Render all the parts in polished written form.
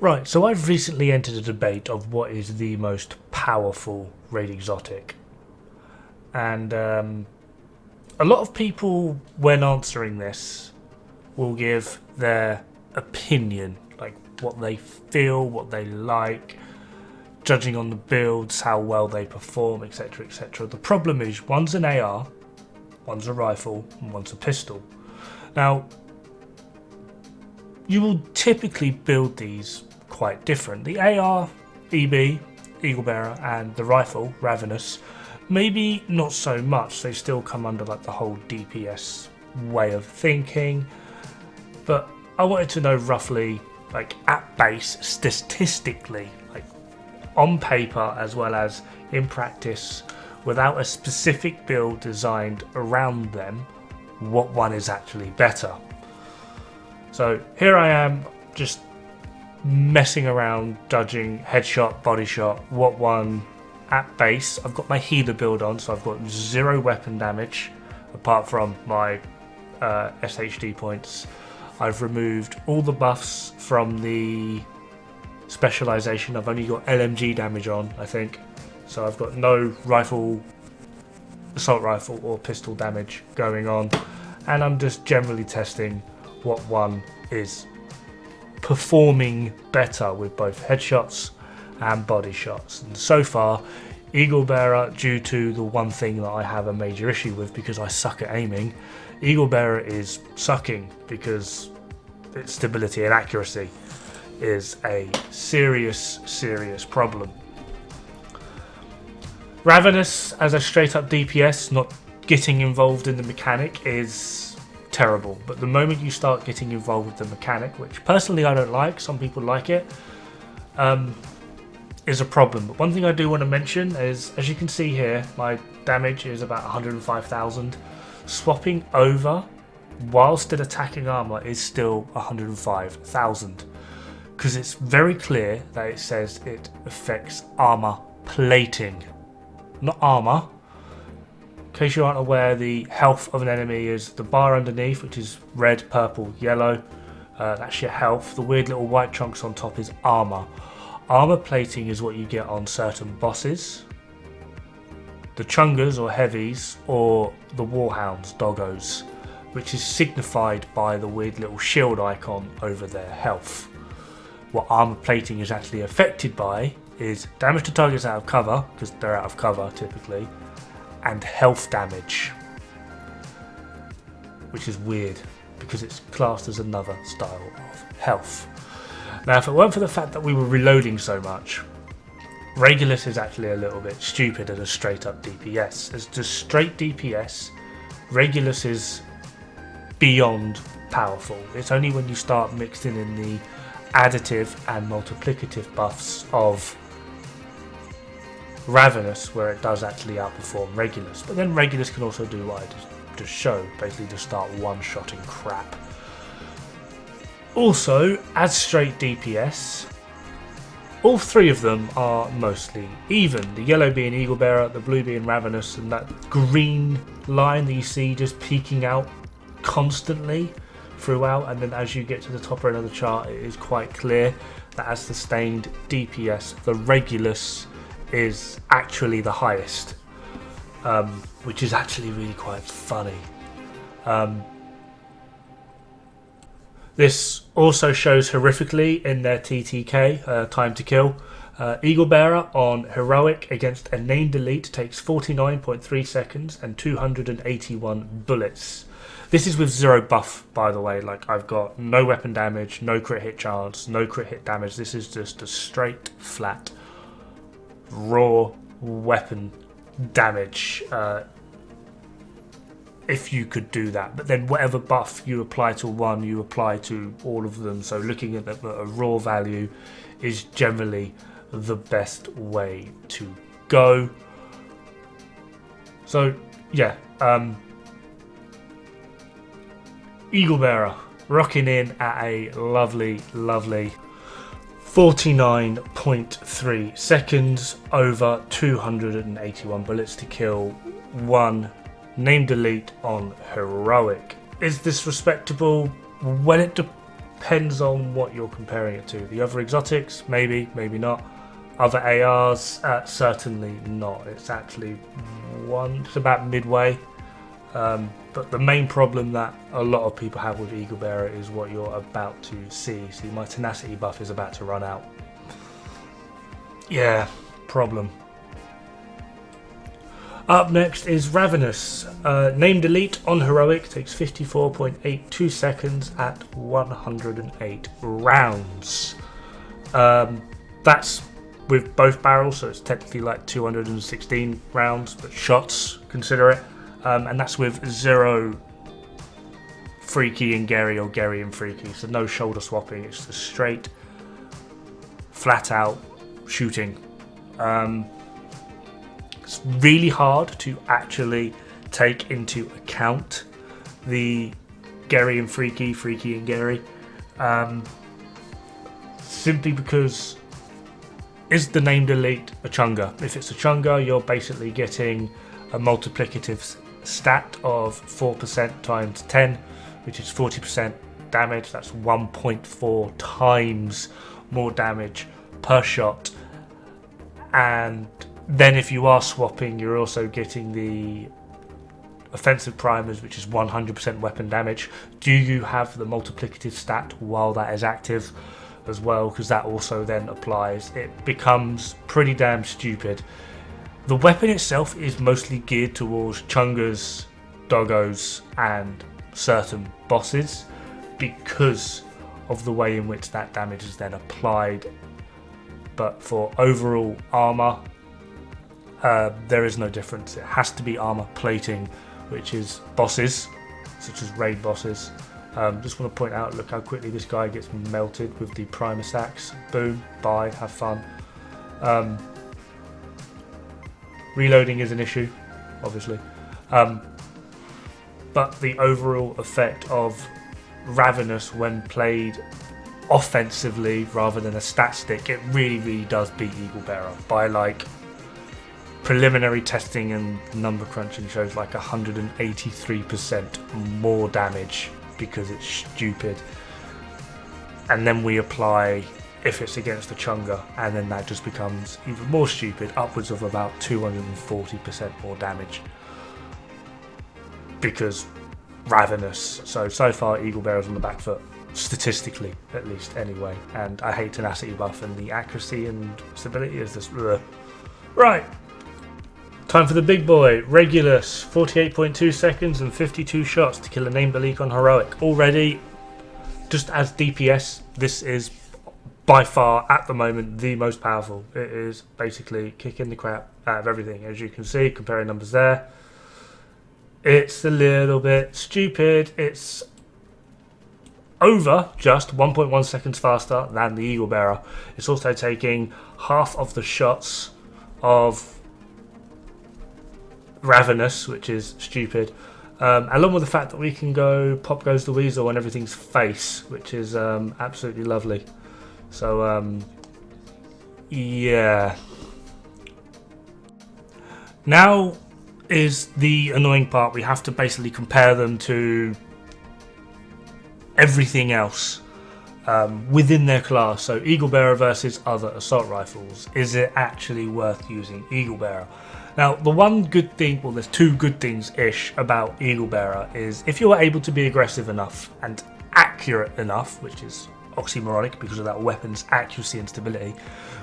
Right, so I've recently entered a debate of what is the most powerful raid exotic. And a lot of people, when answering this, will give their opinion, like what they feel, what they like, judging on the builds, how well they perform, etc. etc. The problem is, one's an AR, one's a rifle, and one's a pistol. Now, you will typically build these quite different. The AR, EB, Eagle Bearer, and the rifle, Ravenous, maybe not so much. They still come under like the whole DPS way of thinking. But I wanted to know roughly, like at base, statistically, like on paper as well as in practice, without a specific build designed around them, what one is actually better. So here I am, just messing around, judging headshot, body shot, what one at base. I've got my healer build on, so I've got 0 weapon damage, apart from my SHD points. I've removed all the buffs from the specialization. I've only got LMG damage on, I think. So I've got no rifle, assault rifle or pistol damage going on. And I'm just generally testing what one is performing better with both headshots and body shots. And so far, Eagle Bearer, due to the one thing that I have a major issue with because I suck at aiming, Eagle Bearer is sucking because its stability and accuracy is a serious problem. Ravenous as a straight up DPS, not getting involved in the mechanic, is terrible. But the moment you start getting involved with the mechanic, which personally I don't like, some people like it, is a problem. But one thing I do want to mention is, as you can see here, my damage is about 105,000. Swapping over whilst in attacking armor is still 105,000, because it's very clear that it says it affects armor plating, not armor. In case you aren't aware, the health of an enemy is the bar underneath, which is red, purple, yellow. That's your health. The weird little white chunks on top is armor. Armor plating is what you get on certain bosses, the chungas or heavies, or the warhounds, doggos, which is signified by the weird little shield icon over their health. What armor plating is actually affected by is damage to targets out of cover, because they're out of cover typically, and health damage, which is weird because it's classed as another style of health. Now, if it weren't for the fact that we were reloading so much, Regulus is actually a little bit stupid as a straight up DPS. As just straight DPS, Regulus is beyond powerful. It's only when you start mixing in the additive and multiplicative buffs of Ravenous where it does actually outperform Regulus. But then Regulus can also do what I just showed, basically just start one-shotting crap. Also, as straight DPS, all three of them are mostly even. The yellow being Eagle Bearer, the blue being Ravenous, and that green line that you see just peeking out constantly throughout. And then as you get to the top end of the chart, it is quite clear that as sustained DPS, the Regulus is actually the highest, which is actually really quite funny. This also shows horrifically in their TTK, time to kill. Eagle Bearer on Heroic against a named elite takes 49.3 seconds and 281 bullets. This is with 0 buff, by the way. Like, I've got no weapon damage, no crit hit chance, no crit hit damage. This is just a straight, flat, raw weapon damage. If you could do that, but then whatever buff you apply to one, you apply to all of them. So looking at a raw value is generally the best way to go. So yeah, Eagle Bearer rocking in at a lovely 49.3 seconds, over 281 bullets to kill, one named elite on Heroic. Is this respectable? Well, depends on what you're comparing it to. The other exotics, maybe, maybe not. Other ARs, certainly not. It's actually it's about midway. But the main problem that a lot of people have with Eagle Bearer is what you're about to see. See, my tenacity buff is about to run out. Yeah, problem. Up next is Ravenous. Named Elite on Heroic, takes 54.82 seconds at 108 rounds. That's with both barrels, so it's technically like 216 rounds, but shots, consider it. And that's with 0 Freaky and Gary or Gary and Freaky, so no shoulder swapping, it's just straight, flat out shooting. It's really hard to actually take into account the Gary and Freaky, Freaky and Gary, simply because is the named elite a chunga? If it's a chunga, you're basically getting a multiplicative stat of 4% times 10, which is 40% damage. That's 1.4 times more damage per shot. And then if you are swapping, you're also getting the offensive primers, which is 100% weapon damage. Do you have the multiplicative stat while that is active as well? Because that also then applies. It becomes pretty damn stupid. The weapon itself is mostly geared towards chungas, doggos and certain bosses because of the way in which that damage is then applied. But for overall armor, there is no difference. It has to be armor plating, which is bosses, such as raid bosses. Just want to point out, look how quickly this guy gets melted with the primer stacks. Boom, bye, have fun. Reloading is an issue, obviously. But the overall effect of Ravenous when played offensively rather than a stat stick, it really, really does beat Eagle Bearer by like preliminary testing and number crunching shows like 183% more damage because it's stupid. And then we apply if it's against a chunga, and then that just becomes even more stupid, upwards of about 240% more damage because Ravenous. So far Eagle Bearer's on the back foot, statistically at least anyway, and I hate tenacity buff, and the accuracy and stability is just ugh. Right, time for the big boy. Regulus, 48.2 seconds and 52 shots to kill a named elite on Heroic. Already, just as DPS, this is by far at the moment the most powerful. It is basically kicking the crap out of everything. As you can see, comparing numbers there, it's a little bit stupid. It's over just 1.1 seconds faster than the Eagle Bearer. It's also taking half of the shots of Ravenous, which is stupid, along with the fact that we can go pop goes the weasel on everything's face, which is absolutely lovely. So yeah, now is the annoying part. We have to basically compare them to everything else within their class. So Eagle Bearer versus other assault rifles. Is it actually worth using Eagle Bearer? Now, the one good thing, well, there's two good things-ish about Eagle Bearer is if you're able to be aggressive enough and accurate enough, which is oxymoronic because of that weapon's accuracy and stability,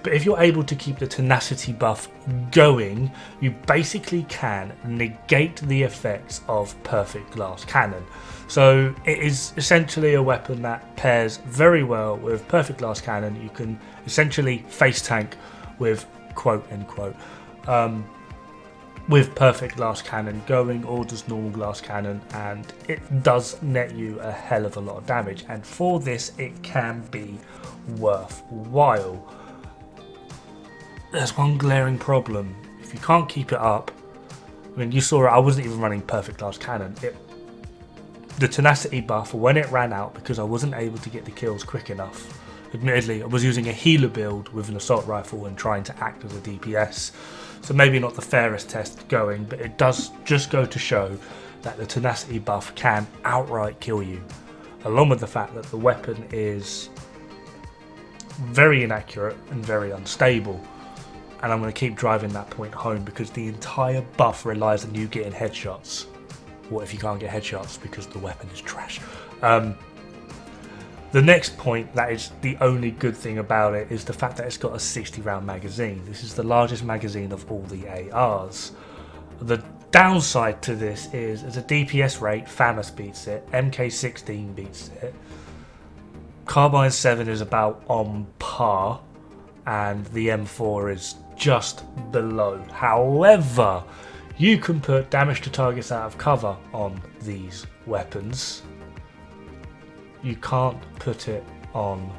but if you're able to keep the tenacity buff going, you basically can negate the effects of perfect glass cannon. So it is essentially a weapon that pairs very well with perfect glass cannon. You can essentially face tank with quote unquote with perfect glass cannon going, or just normal glass cannon, and it does net you a hell of a lot of damage, and for this it can be worthwhile. There's one glaring problem. If you can't keep it up, I mean, you saw it, I wasn't even running perfect glass cannon. The tenacity buff, when it ran out, because I wasn't able to get the kills quick enough, admittedly I was using a healer build with an assault rifle and trying to act as a DPS, so maybe not the fairest test going, but it does just go to show that the tenacity buff can outright kill you. along with the fact that the weapon is very inaccurate and very unstable. And I'm going to keep driving that point home because the entire buff relies on you getting headshots. What if you can't get headshots because the weapon is trash? The next point that is the only good thing about it is the fact that it's got a 60 round magazine. This is the largest magazine of all the ARs. The downside to this is, as a DPS rate, FAMAS beats it, MK16 beats it, Carbine 7 is about on par, and the M4 is just below. However, you can put damage to targets out of cover on these weapons. You can't put it on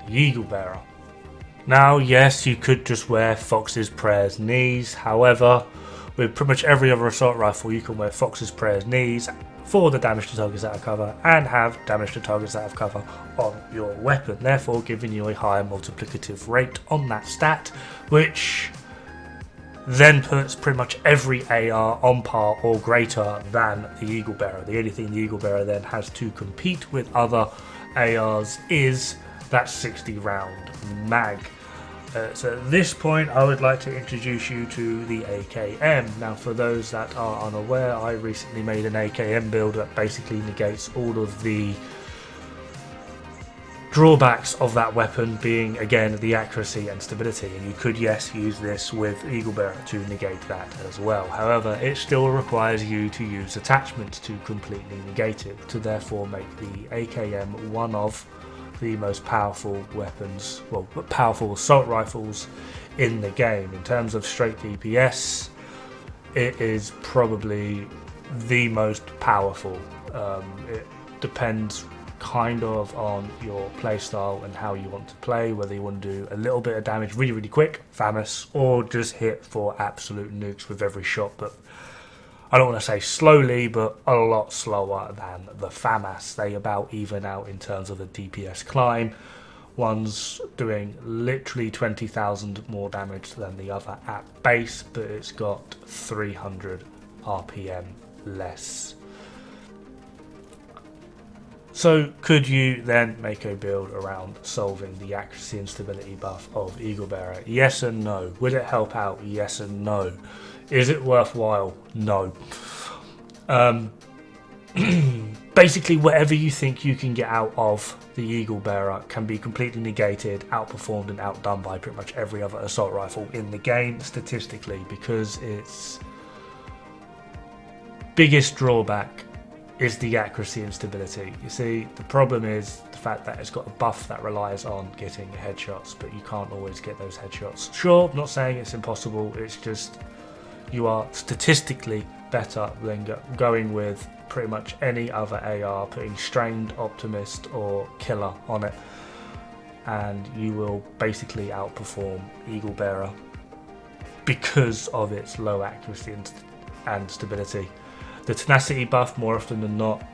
the Eagle Bearer. Now, yes, you could just wear Fox's Prayers Knees. However, with pretty much every other assault rifle, you can wear Fox's Prayers Knees for the damage to targets out of cover and have damage to targets out of cover on your weapon, therefore giving you a higher multiplicative rate on that stat, which then puts pretty much every AR on par or greater than the Eagle Bearer. The only thing the Eagle Bearer then has to compete with other ARs is that 60 round mag. So at this point I would like to introduce you to the AKM. Now, for those that are unaware, I recently made an AKM build that basically negates all of the drawbacks of that weapon, being again the accuracy and stability, and you could, yes, use this with Eagle Bearer to negate that as well. However, it still requires you to use attachments to completely negate it, to therefore make the AKM one of the most powerful weapons, well, powerful assault rifles in the game. In terms of straight DPS, it is probably the most powerful. It depends kind of on your playstyle and how you want to play, whether you want to do a little bit of damage really, really quick, FAMAS, or just hit for absolute nukes with every shot, but I don't want to say slowly, but a lot slower than the FAMAS. They about even out in terms of the DPS climb. One's doing literally 20,000 more damage than the other at base, but it's got 300 RPM less. So could you then make a build around solving the accuracy and stability buff of Eagle Bearer? Yes and no. Would it help out? Yes and no. Is it worthwhile? No. Basically, whatever you think you can get out of the Eagle Bearer can be completely negated, outperformed and outdone by pretty much every other assault rifle in the game, statistically, because its biggest drawback is the accuracy and stability. You see, the problem is the fact that it's got a buff that relies on getting headshots, but you can't always get those headshots. Sure, I'm not saying it's impossible, it's just you are statistically better than going with pretty much any other AR, putting Strained, Optimist or Killer on it, and you will basically outperform Eagle Bearer because of its low accuracy and stability. The tenacity buff, more often than not,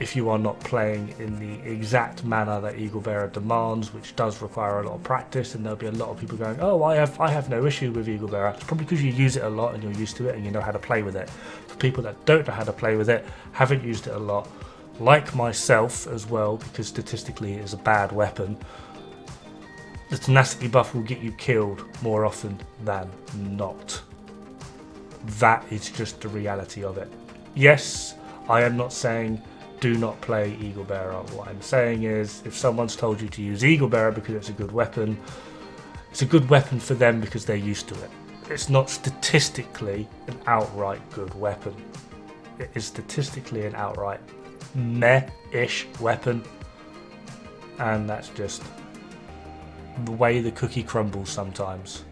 if you are not playing in the exact manner that Eagle Bearer demands, which does require a lot of practice, and there'll be a lot of people going, oh, I have no issue with Eagle Bearer. It's probably because you use it a lot and you're used to it and you know how to play with it. For people that don't know how to play with it, haven't used it a lot, like myself as well, because statistically it is a bad weapon, the tenacity buff will get you killed more often than not. That is just the reality of it. Yes, I am not saying do not play Eagle Bearer. What I'm saying is, if someone's told you to use Eagle Bearer because it's a good weapon for them because they're used to it. It's not statistically an outright good weapon. It is statistically an outright meh-ish weapon, and that's just the way the cookie crumbles sometimes.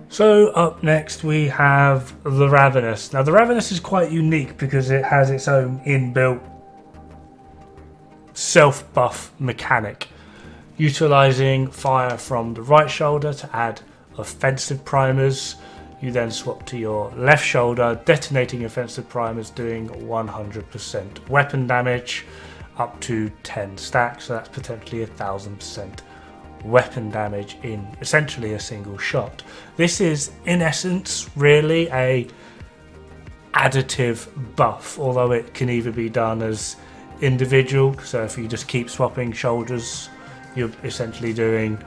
So up next we have the Ravenous. Now the Ravenous is quite unique because it has its own inbuilt self-buff mechanic, utilising fire from the right shoulder to add offensive primers. You then swap to your left shoulder, detonating offensive primers, doing 100% weapon damage up to 10 stacks, so that's potentially 1000% weapon damage in essentially a single shot. This is in essence really a additive buff, although it can either be done as individual. So if you just keep swapping shoulders, you're essentially doing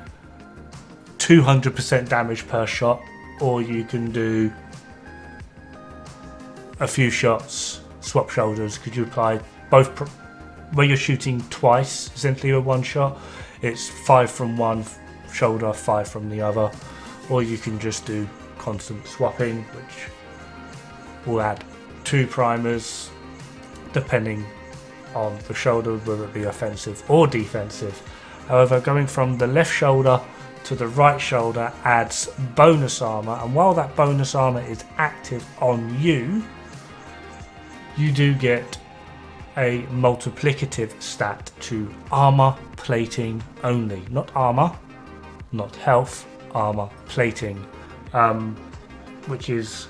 200% damage per shot, or you can do a few shots, swap shoulders, because you apply both where you're shooting twice, essentially with one shot. It's 5 from one shoulder, 5 from the other, or you can just do constant swapping, which will add 2 primers depending on the shoulder, whether it be offensive or defensive. However, going from the left shoulder to the right shoulder adds bonus armor, and while that bonus armor is active on you, you do get a multiplicative stat to armor plating only. Not armor, not health, armor plating, which is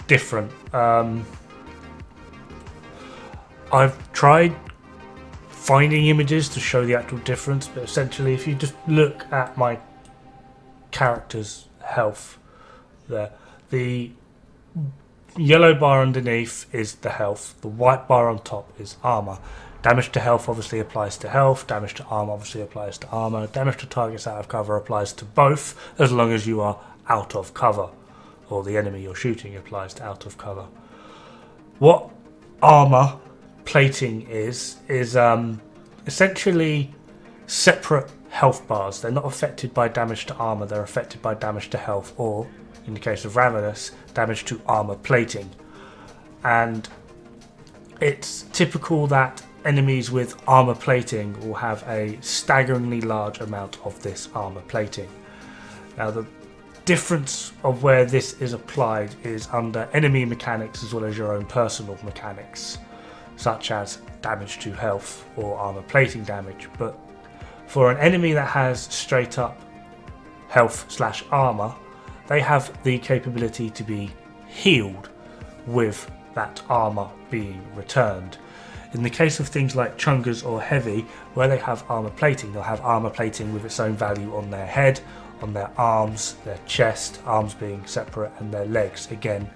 different. I've tried finding images to show the actual difference, but essentially if you just look at my character's health there, the yellow bar underneath is the health, the white bar on top is armor. Damage to health obviously applies to health, damage to armor obviously applies to armor, damage to targets out of cover applies to both, as long as you are out of cover, or the enemy you're shooting applies to out of cover. What armor plating is essentially separate health bars. They're not affected by damage to armor, they're affected by damage to health, or in the case of Ravenous, damage to armor plating. And it's typical that enemies with armor plating will have a staggeringly large amount of this armor plating. Now the difference of where this is applied is under enemy mechanics as well as your own personal mechanics, such as damage to health or armor plating damage. But for an enemy that has straight up health / armor, they have the capability to be healed with that armor being returned. In the case of things like Chungas or Heavy, where they have armor plating, they'll have armor plating with its own value on their head, on their arms, their chest, arms being separate, and their legs again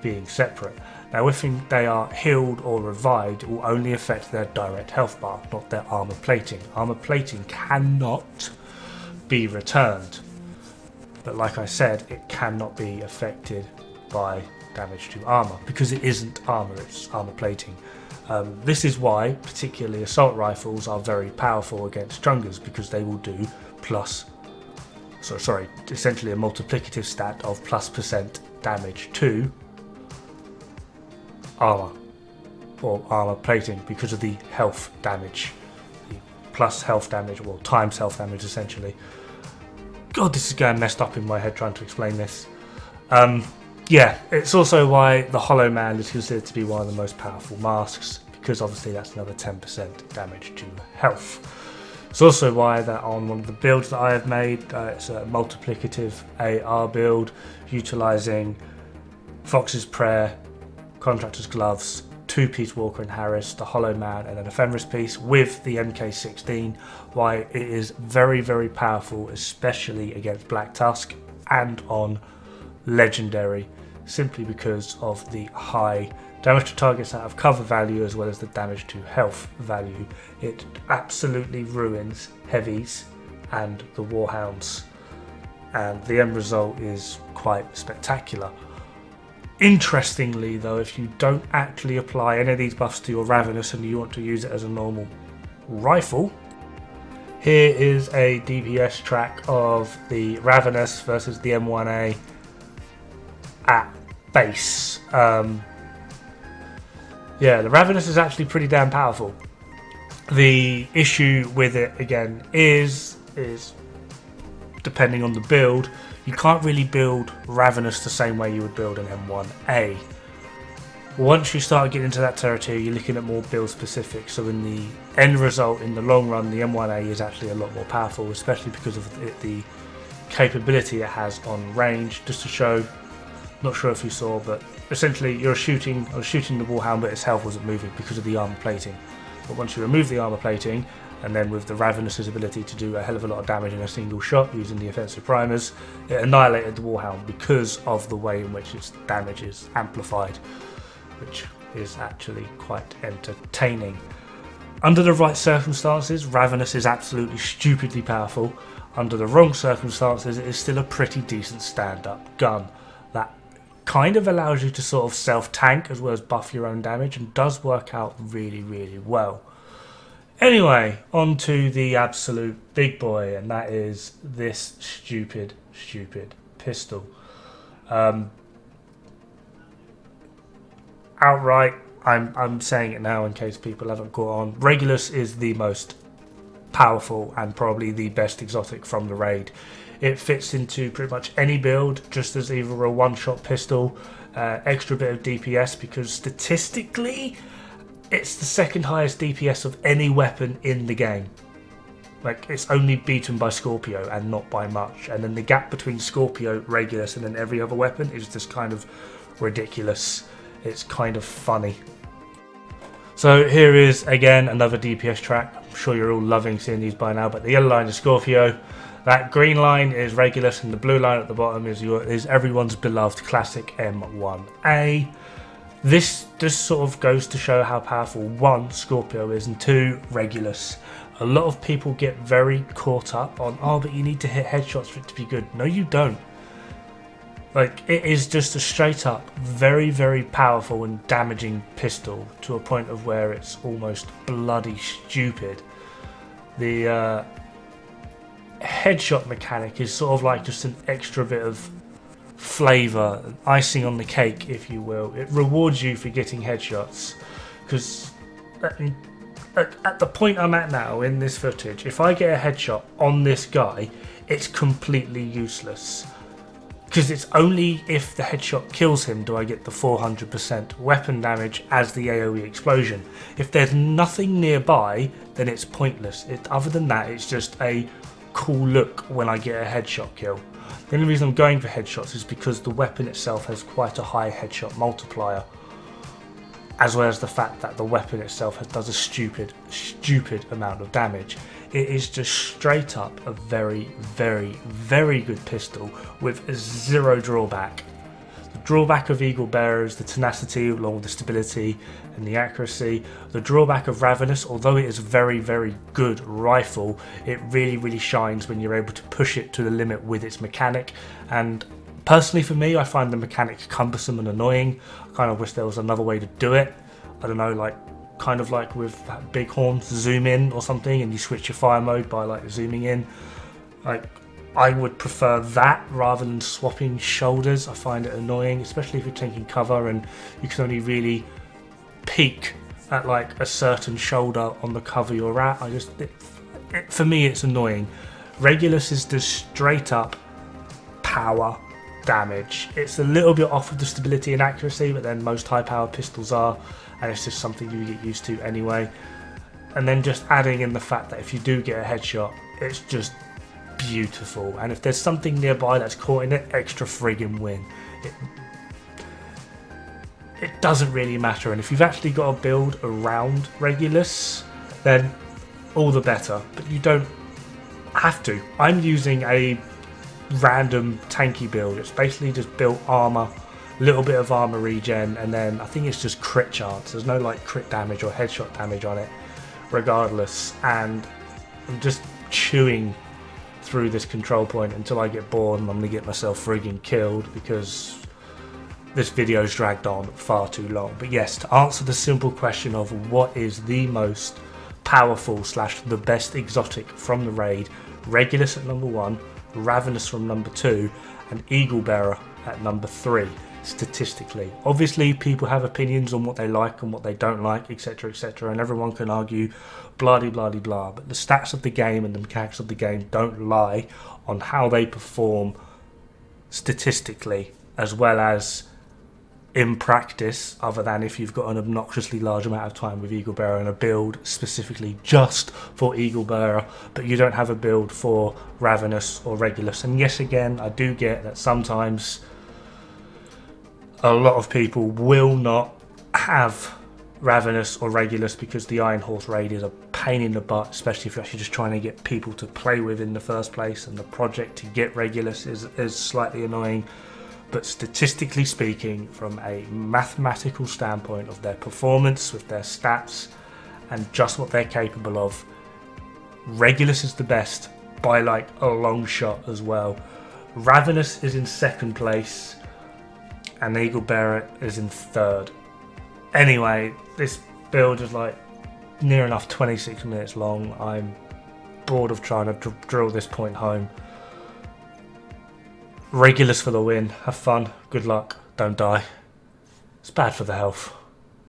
being separate. Now if they are healed or revived, it will only affect their direct health bar, not their armor plating. Armor plating cannot be returned, but like I said, it cannot be affected by damage to armor because it isn't armor, it's armor plating. This is why particularly assault rifles are very powerful against Chungas, because they will do essentially a multiplicative stat of +% damage to armor or armor plating because of the health damage, the plus health damage or times health damage essentially. God, this is going messed up in my head trying to explain this. Yeah, it's also why the Hollow Man is considered to be one of the most powerful masks, because obviously that's another 10% damage to health. It's also why that on one of the builds that I have made, it's a multiplicative AR build utilising Fox's Prayer, Contractor's Gloves, 2-piece Walker and Harris, the Hollow Man, and then a Fenris piece with the MK16. Why it is very, very powerful, especially against Black Tusk and on Legendary, simply because of the high damage to targets out of cover value as well as the damage to health value. It absolutely ruins heavies and the Warhounds, and the end result is quite spectacular. Interestingly though, if you don't actually apply any of these buffs to your Ravenous and you want to use it as a normal rifle, here is a DPS track of the Ravenous versus the M1A at base. Yeah, the Ravenous is actually pretty damn powerful. The issue with it again is depending on the build, you can't really build Ravenous the same way you would build an M1A. Once you start getting into that territory, you're looking at more build specific, so in the end result, in the long run, the M1A is actually a lot more powerful, especially because of the capability it has on range. Just to show, not sure if you saw, but essentially I was shooting the Warhound, but its health wasn't moving because of the armor plating. But once you remove the armor plating And then with the Ravenous' ability to do a hell of a lot of damage in a single shot using the offensive primers, it annihilated the Warhound because of the way in which its damage is amplified, which is actually quite entertaining. Under the right circumstances, Ravenous is absolutely stupidly powerful. Under the wrong circumstances, it is still a pretty decent stand-up gun that kind of allows you to sort of self-tank as well as buff your own damage, and does work out really, really well. Anyway, on to the absolute big boy, and that is this stupid pistol. Outright, I'm saying it now in case people haven't caught on. Regulus is the most powerful and probably the best exotic from the raid. It fits into pretty much any build, just as either a one-shot pistol, extra bit of DPS, because statistically, it's the second highest DPS of any weapon in the game. Like, it's only beaten by Scorpio and not by much. And then the gap between Scorpio, Regulus, and then every other weapon is just kind of ridiculous. It's kind of funny. So here is, again, another DPS track. I'm sure you're all loving seeing these by now, but the yellow line is Scorpio. That green line is Regulus, and the blue line at the bottom is everyone's beloved classic M1A. This just sort of goes to show how powerful, one, Scorpio is, and two, Regulus. A lot of people get very caught up on, oh, but you need to hit headshots for it to be good. No, you don't. Like, it is just a straight up, very, very powerful and damaging pistol to a point of where it's almost bloody stupid. The headshot mechanic is sort of like just an extra bit of flavour, icing on the cake, if you will. It rewards you for getting headshots, because at the point I'm at now in this footage, if I get a headshot on this guy, it's completely useless, because it's only if the headshot kills him do I get the 400% weapon damage as the AoE explosion. If there's nothing nearby, then it's pointless. Other than that, it's just a cool look when I get a headshot kill. The only reason I'm going for headshots is because the weapon itself has quite a high headshot multiplier, as well as the fact that the weapon itself does a stupid amount of damage. It is just straight up a very, very, very good pistol with zero drawback. The drawback of Eagle Bearer is the tenacity along with the stability and the accuracy. The drawback of Ravenous, although it is a very, very good rifle, it really, really shines when you're able to push it to the limit with its mechanic. And personally for me, I find the mechanic cumbersome and annoying. I kind of wish there was another way to do it. I don't know, like kind of like with Bighorn, zoom in or something, and you switch your fire mode by like zooming in. Like, I would prefer that rather than swapping shoulders. I find it annoying, especially if you're taking cover and you can only really peek at like a certain shoulder on the cover you're at. For me, it's annoying. Regulus is just straight up power damage. It's a little bit off with the stability and accuracy, but then most high power pistols are, and it's just something you get used to anyway. And then just adding in the fact that if you do get a headshot, it's just beautiful, and if there's something nearby that's caught in it, extra friggin' win. It doesn't really matter, and if you've actually got a build around Regulus, then all the better, but you don't have to. I'm using a random tanky build. It's basically just built armor, little bit of armor regen, and then I think it's just crit chance. There's no like crit damage or headshot damage on it regardless, and I'm just chewing through this control point until I get bored and I'm gonna get myself friggin' killed, because this video's dragged on far too long. But yes, to answer the simple question of what is the most powerful / the best exotic from the raid, Regulus at number 1, Ravenous from number 2, and Eagle Bearer at number 3, statistically. Obviously, people have opinions on what they like and what they don't like, etc, etc, and everyone can argue blah de blah de blah, but the stats of the game and the mechanics of the game don't lie on how they perform statistically, as well as in practice, other than if you've got an obnoxiously large amount of time with Eagle Bearer and a build specifically just for Eagle Bearer, but you don't have a build for Ravenous or Regulus. And yes, again, I do get that sometimes a lot of people will not have Ravenous or Regulus because the Iron Horse raid is a pain in the butt, especially if you're actually just trying to get people to play with in the first place, and the project to get Regulus is slightly annoying. But statistically speaking, from a mathematical standpoint of their performance with their stats and just what they're capable of, Regulus is the best by like a long shot as well. Ravenous is in second place and Eagle Bearer is in third. Anyway, this build is like near enough 26 minutes long. I'm bored of trying to drill this point home. Regulus for the win. Have fun. Good luck. Don't die. It's bad for the health.